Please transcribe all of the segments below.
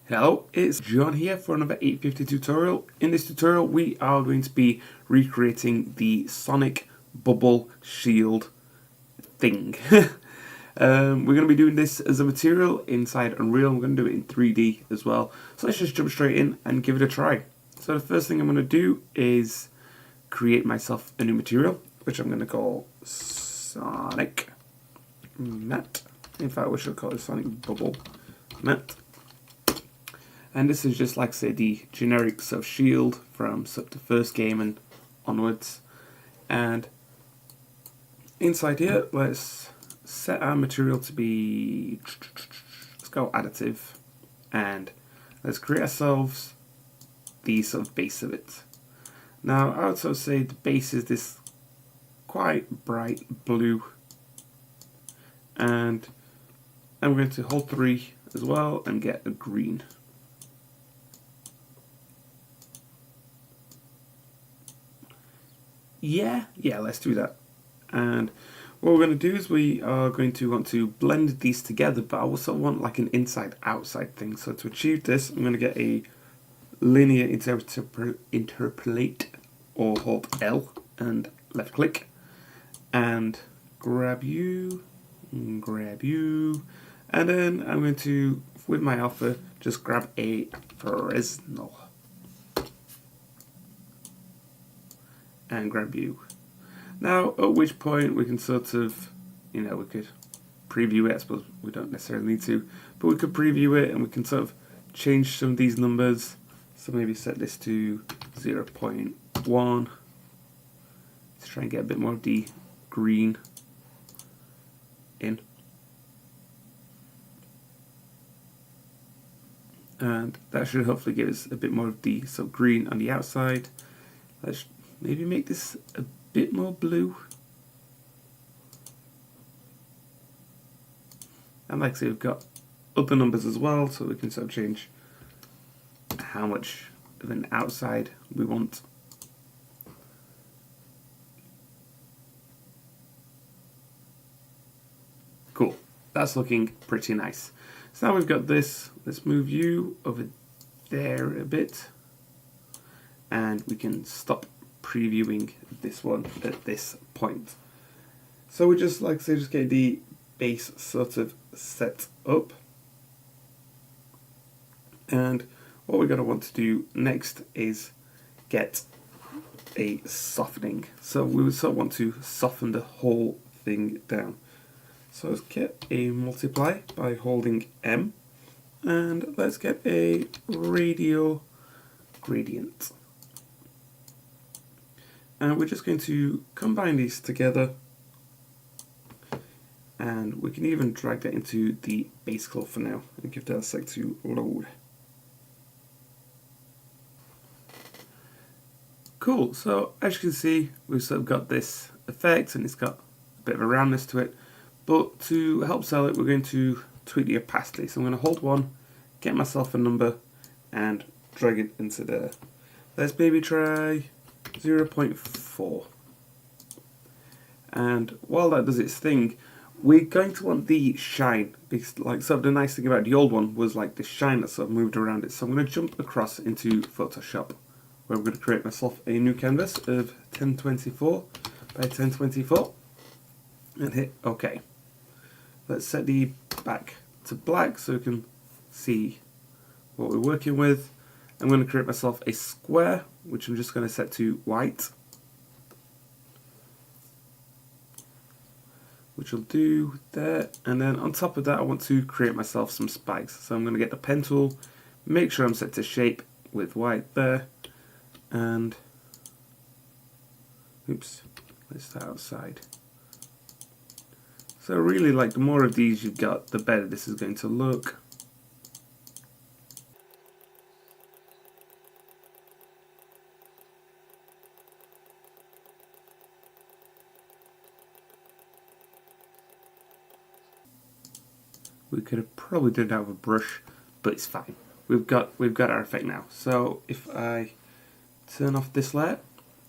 Hello, it's John here for another 850 tutorial. In this tutorial we are going to be recreating the Sonic Bubble Shield thing. We're going to be doing this as a material inside Unreal. We're going to do it in 3D as well. So let's just jump straight in and give it a try. So the first thing I'm going to do is create myself a new material, which I'm going to call Sonic Matte. In fact, we should call it Sonic Bubble Matte. And this is just like, say, the generic sort of shield from sort of the first game and onwards. And inside here, let's set our material to be, let's go additive, and let's create ourselves the sort of base of it. Now, I would sort of say the base is this quite bright blue, and I'm going to hold 3 as well and get a green. Yeah, let's do that. And what we're going to do is we are going to want to blend these together, but I also want like an inside-outside thing. So to achieve this, I'm going to get a linear interpolate, or hold L and left click, and grab you, and then I'm going to, with my alpha, just grab a Fresnel. And grab you. Now, at which point we can sort of, we could preview it. I suppose we don't necessarily need to, but we could preview it and we can sort of change some of these numbers. So maybe set this to 0.1 to try and get a bit more of the green in. And that should hopefully give us a bit more of the sort of green on the outside. Let's maybe make this a bit more blue. And like I say, we've got other numbers as well, so we can sort of change how much of an outside we want. Cool, that's looking pretty nice. So now we've got this, let's move you over there a bit, and we can stop previewing this one at this point. So we just, like I say, just get the base sort of set up. And what we're going to want to do next is get a softening. So we would sort of want to soften the whole thing down. So let's get a multiply by holding M, and let's get a radial gradient. And we're just going to combine these together, and we can even drag that into the base color for now and give that a sec to load. Cool, so as you can see, we've sort of got this effect and it's got a bit of a roundness to it, but to help sell it, we're going to tweak the opacity. So I'm going to hold 1, get myself a number, and drag it into there. Let's maybe try 0.4. And while that does its thing, we're going to want the shine, because like sort of the nice thing about the old one was like the shine that sort of moved around it. So I'm going to jump across into Photoshop, where I'm going to create myself a new canvas of 1024 by 1024 and hit OK. Let's set the back to black so we can see what we're working with. I'm going to create myself a square, which I'm just going to set to white, which will do there. And then on top of that, I want to create myself some spikes. So I'm going to get the pen tool, make sure I'm set to shape with white there, and oops, let's start outside. So really, like, the more of these you've got, the better this is going to look. We could have probably done that with a brush, but it's fine. We've got our effect now. So if I turn off this layer,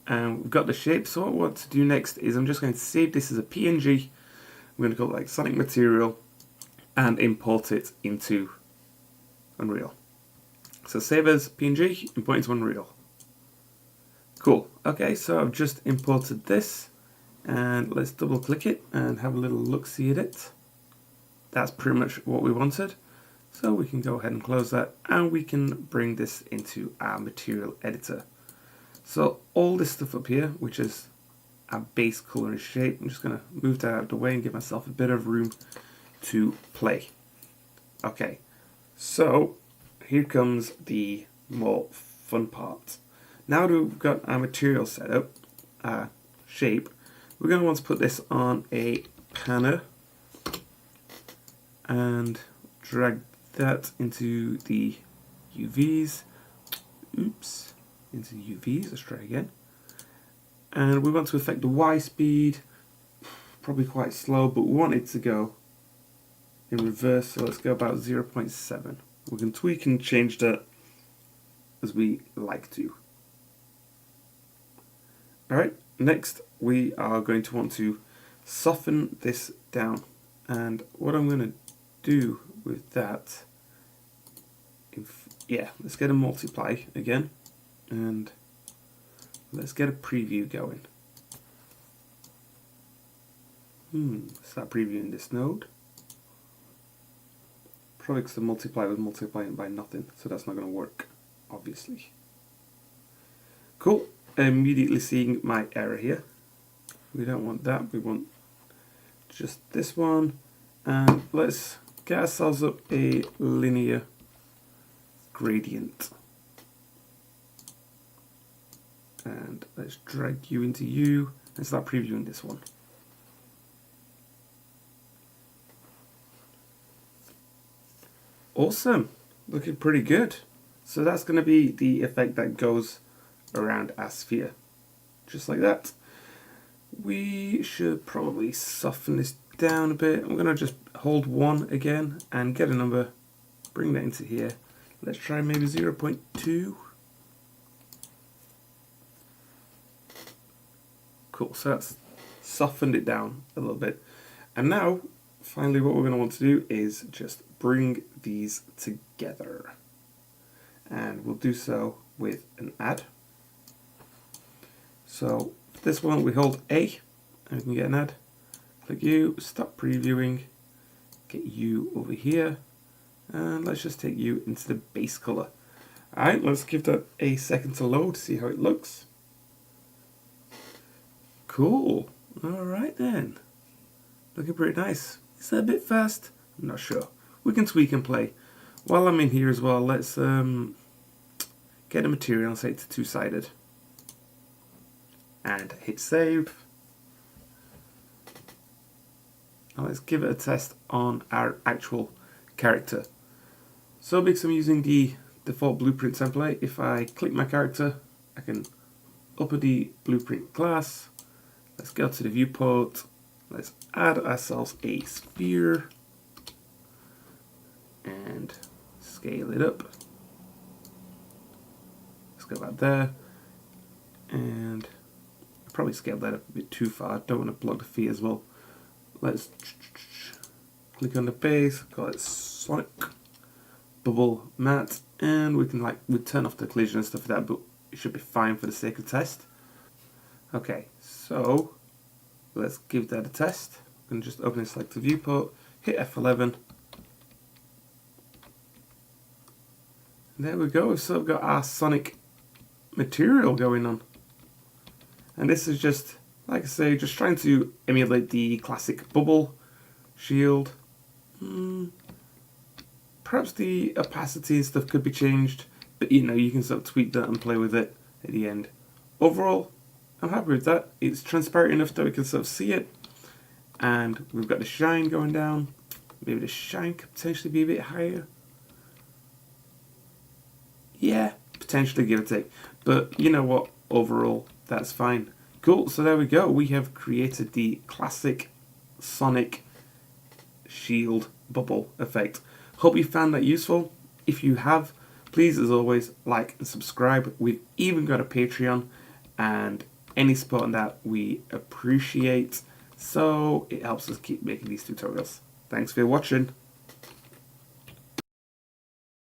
and we've got the shape. So what I want to do next is I'm just going to save this as a PNG. I'm going to go like Sonic Material and import it into Unreal. So save as PNG, import into Unreal. Cool. Okay, so I've just imported this, and let's double click it and have a little look-see at it. That's pretty much what we wanted. So we can go ahead and close that, and we can bring this into our material editor. So all this stuff up here, which is our base color and shape, I'm just going to move that out of the way and give myself a bit of room to play. Okay, so here comes the more fun part. Now that we've got our material set up, our shape, we're going to want to put this on a panner and drag that into the UVs. Oops, into UVs. Let's try again. And we want to affect the Y speed, probably quite slow, but we want it to go in reverse, so let's go about 0.7. We can tweak and change that as we like to. Alright, next we are going to want to soften this down, and what I'm going to do with that, let's get a multiply again, and let's get a preview going. Start previewing this node. Probably because the multiply was multiplying by nothing, so that's not going to work, obviously. Cool. Immediately seeing my error here. We don't want that, we want just this one. And let's get ourselves up a linear gradient. And let's drag you into U and start previewing this one. Awesome, looking pretty good. So that's going to be the effect that goes around our sphere, just like that. We should probably soften this down a bit. I'm going to just hold 1 again and get a number, bring that into here. Let's try maybe 0.2. Cool, so that's softened it down a little bit. And now, finally, what we're going to want to do is just bring these together. And we'll do so with an add. So this one we hold A and we can get an add. Click U, stop previewing, get U over here, and let's just take U into the base color. Alright, let's give that a second to load, see how it looks. Cool. Alright then. Looking pretty nice. Is that a bit fast? I'm not sure. We can tweak and play. While I'm in here as well, let's get a material and set it to two-sided. And hit save. Now let's give it a test on our actual character. So because I'm using the default blueprint template, if I click my character, I can open the blueprint class. Let's go to the viewport. Let's add ourselves a sphere and scale it up. Let's go about there, and probably scale that up a bit too far. Don't want to block the feet as well. Let's click on the base, call it Sonic Bubble Matte, and we can we turn off the collision and stuff like that, but it should be fine for the sake of test. Okay, so let's give that a test. I'm going to just open and select the viewport, hit F11. And there we go, we've sort of got our Sonic material going on. And this is just, like I say, just trying to emulate the classic bubble shield. Perhaps the opacity and stuff could be changed, but you can sort of tweak that and play with it at the end. Overall, I'm happy with that. It's transparent enough that we can sort of see it. And we've got the shine going down. Maybe the shine could potentially be a bit higher. Yeah, potentially, give or take. But you know what? Overall, that's fine. Cool, so there we go. We have created the classic Sonic shield bubble effect. Hope you found that useful. If you have, please, as always, like and subscribe. We've even got a Patreon, and any support on that we appreciate. So it helps us keep making these tutorials. Thanks for watching.